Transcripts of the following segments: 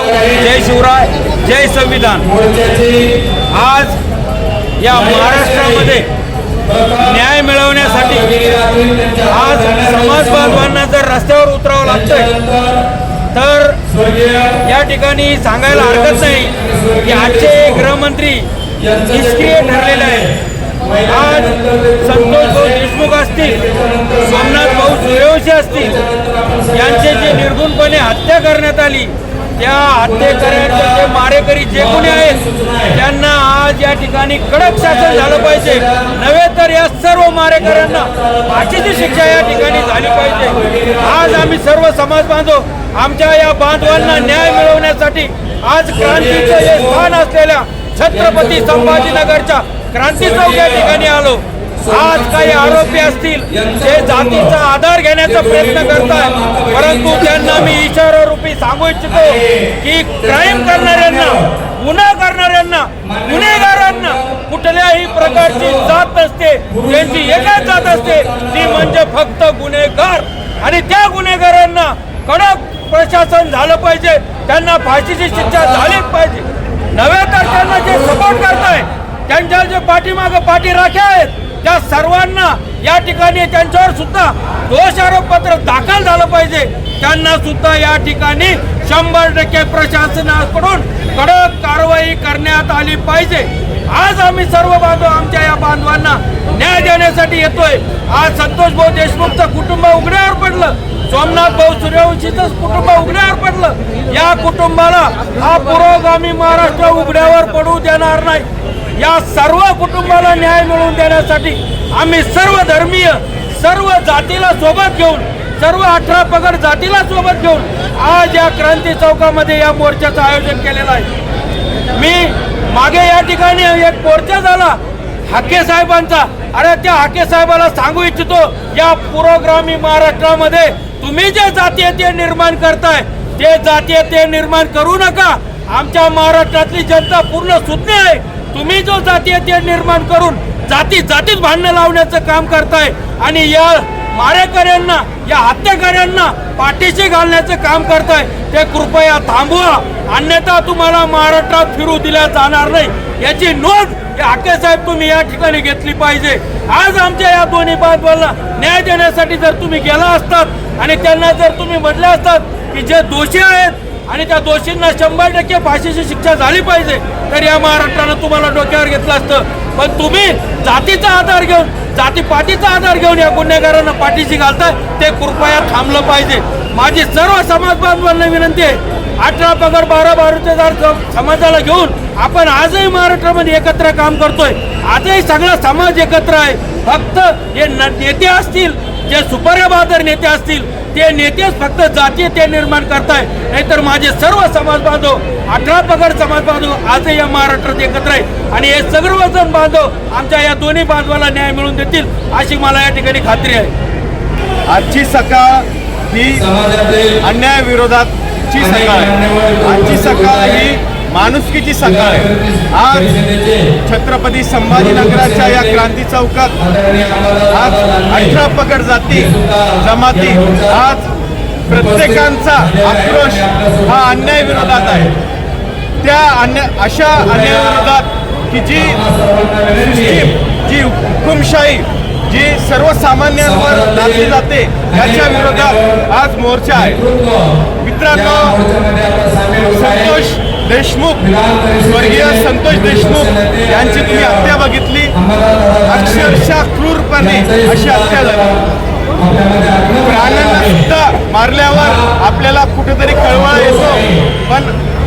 जय शिवराय, जय संविधान। आज या महाराष्ट्रामध्ये न्याय मिळवण्यासाठी आज समाज बांधवांना जर रस्त्यावर उतरावं लागतंय तर या ठिकाणी सांगायला हरकत नाही की आजचे गृहमंत्री निष्क्रिय ठरलेले आहेत। आज संतोष भाऊ देशमुख असतील, सोमनाथ भाऊ सूर्यवंशी असतील, यांचे जे निर्गुणपणे हत्या करण्यात आली, त्या हत्येकऱ्यांचे जे मारेकरी जे कोणी आहेत त्यांना आज या ठिकाणी कडक शासन झालं पाहिजे, नव्हे तर या सर्व मारेकऱ्यांना फाशीची शिक्षा या ठिकाणी झाली पाहिजे। आज आम्ही सर्व समाज बांधव आमच्या या बांधवांना न्याय मिळवण्यासाठी आज क्रांतीचं जे स्थान असलेल्या छत्रपती संभाजीनगरच्या क्रांती चौक या ठिकाणी आलो। आज काही आरोपी असतील जे जातीचा आधार घेण्याचा प्रयत्न करतात, परंतु त्यांना मी इशारारूपी सांगू इच्छितो की क्राईम करणाऱ्यांना, गुन्हा करणाऱ्यांना, गुन्हेगारांना कुठल्याही प्रकारची जात नसते, त्यांची एकच जात असते, ती म्हणजे फक्त गुन्हेगार। आणि त्या गुन्हेगारांना कडक प्रशासन झालं पाहिजे, त्यांना फाशीची शिक्षा झालीच पाहिजे, नव्हे तर त्यांना जे सपोर्ट करताय, त्यांच्या जे पाठीमागं पाठीराख्या आहेत, त्या सर्वांना या ठिकाणी त्यांच्यावर सुद्धा दोषारोपपत्र दाखल झालं पाहिजे, त्यांना सुद्धा या ठिकाणी 100% प्रशासनाकडून कडक कारवाई करण्यात आली पाहिजे। आज आम्ही सर्व बांधव आमच्या या बांधवांना न्याय देण्यासाठी येतोय। आज संतोष भाऊ देशमुखचं कुटुंब उघड्यावर पडलं, सोमनाथ भाऊ सूर्यवंशीचं कुटुंब उघड्यावर पडलं। या कुटुंबाला हा पुरोगामी महाराष्ट्र उघड्यावर पडू देणार नाही। या सर्व कुटुंबाला न्याय मिळवून देण्यासाठी आम्ही सर्व धर्मीय, सर्व जातीला सोबत घेऊन, सर्व 18 पगड जातीला सोबत घेऊन आज या क्रांती चौकामध्ये या मोर्चाचं आयोजन केलेलं आहे। मी मागे या ठिकाणी एक मोर्चा झाला हाके साहेबांचा, अरे त्या हाके साहेबाला सांगू इच्छितो, या पुरोगामी महाराष्ट्रामध्ये तुम्ही जे जातीयते निर्माण करताय ते जातीयते निर्माण करू नका। आमच्या महाराष्ट्रातली जनता पूर्ण सुज्ञ आहे। तुम्ही जो जातीयते निर्माण करून जातीत भांडणं लावण्याचं काम करताय आणि या मारेकऱ्यांना, या हत्याकाऱ्यांना पाठीशी घालण्याचं काम करताय, ते कृपया थांबवा, अन्यथा तुम्हाला महाराष्ट्रात फिरू दिल्या जाणार नाही। याची नोंद हाके साहेब तुम्ही या ठिकाणी घेतली पाहिजे। आज आमच्या या दोन्ही बांधवांना न्याय देण्यासाठी जर तुम्ही गेला असतात आणि त्यांना जर तुम्ही म्हटले असतात की जे दोषी आहेत आणि त्या दोषींना 100% फाशीची शिक्षा झाली पाहिजे, तर या महाराष्ट्रानं तुम्हाला डोक्यावर घेतलं असतं। पण तुम्ही जातीचा आधार घेऊन, जातीपातीचा आधार घेऊन या गुन्हेगारांना पाठीशी घालताय, ते कृपया थांबलं पाहिजे। माझी सर्व समाज बांधवांना विनंती आहे, 18 पगड 12 बारुदेदार समाजाला घेऊन आपण आजही महाराष्ट्रामध्ये एकत्र काम करतोय। आजही सगळा समाज एकत्र आहे। फक्त हे नेते असतील, जे सुपर्य बहादर नेते असतील, ते नेतेच फक्त जातीयते निर्माण करताय, नाहीतर माझे सर्व समाज बांधव, 18 पगड समाज बांधव आजही या महाराष्ट्रात एकत्र आहे आणि हे सर्वजण बांधव आमच्या या दोन्ही बांधवाला न्याय मिळवून देतील अशी मला या ठिकाणी खात्री आहे। आजची सकाळ ही अन्यायाविरोधातची सकाळ आहे। आजची सकाळ ही माणुसकीची सकाळ आहे। आज छत्रपती संभाजीनगराच्या या क्रांती चौकात आज 18 पगड जाती जमाती, आज प्रत्येकांचा आक्रोश हा अन्यायाविरोधात आहे। त्या अशा अन्यायाविरोधात की जी सिस्टीम, जी हुकुमशाही, जी सर्वसामान्यांवर लादली जाते, याच्या विरोधात आज मोर्चा आहे। मित्रांनो, संतोष देशमुख, स्वर्गीय संतोष देशमुख यांची तुम्ही हत्या बघितली, अक्षरशः क्रूरपणे अशी हत्या झाली। प्राण्यांना सुद्धा मारल्यावर आपल्याला कुठेतरी कळवळा येतो, पण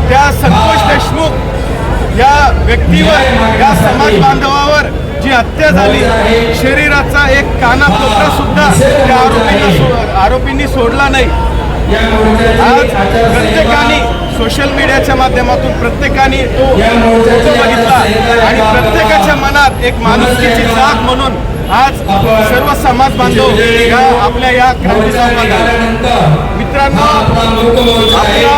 त्या संतोष देशमुख या व्यक्तीवर, या समाज बांधवावर जी हत्या झाली, शरीराचा एक कानाकोपरा सुद्धा त्या आरोपींनी सोडला नाही। आज प्रत्येकाने सोशल मीडियाच्या माध्यमातून प्रत्येकाने तो फोटो बघितला आणि प्रत्येकाच्या मनात एक माणुसकीची जाग म्हणून आज सर्व समाज बांधव या आपल्या या क्रांती चौकात। मित्रांनो, आपला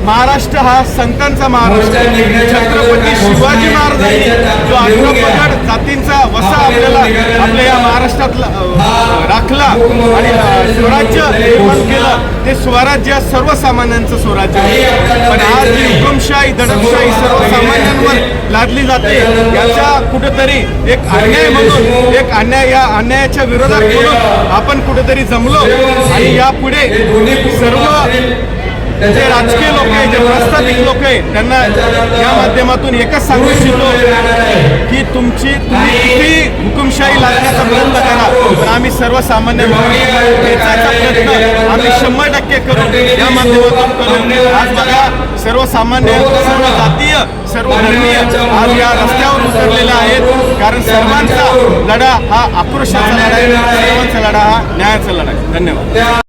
महाराष्ट्र हा संतांचा महाराष्ट्र आहे। छत्रपती शिवाजी महाराजांनी जो 18 पगड जातींचा वसा आपल्याला आपल्या या महाराष्ट्रातला राखला आणि स्वराज्य निर्माण केलं, ते स्वराज्य सर्वसामान्यांचं स्वराज्य आहे. पण आज जी हुकुमशाही दडपशाही सर्वसामान्यांवर लादली जाते, याचा कुठेतरी एक अन्याय म्हणून या अन्यायाच्या विरोधात म्हणून आपण कुठेतरी जमलो आणि यापुढे सर्व जे राजकीय लोक आहे, जे प्रस्थापित लोक आहे, त्यांना या माध्यमातून एकच सांगू इच्छितो की तुम्ही किती हुकुमशाही लादण्याचा प्रयत्न करा, पण आम्ही सर्वसामान्य वेचायचा प्रयत्न आम्ही 100% करू, या माध्यमातून करू. आज बघा सर्वसामान्य, सर्व जातीय, सर्व धर्मीय आज या रस्त्यावर उतरलेले आहेत, कारण सर्वांचा लढा हा आक्रोशाचा लढा आहे, सर्वांचा लढा हा न्यायाचा लढा आहे. धन्यवाद.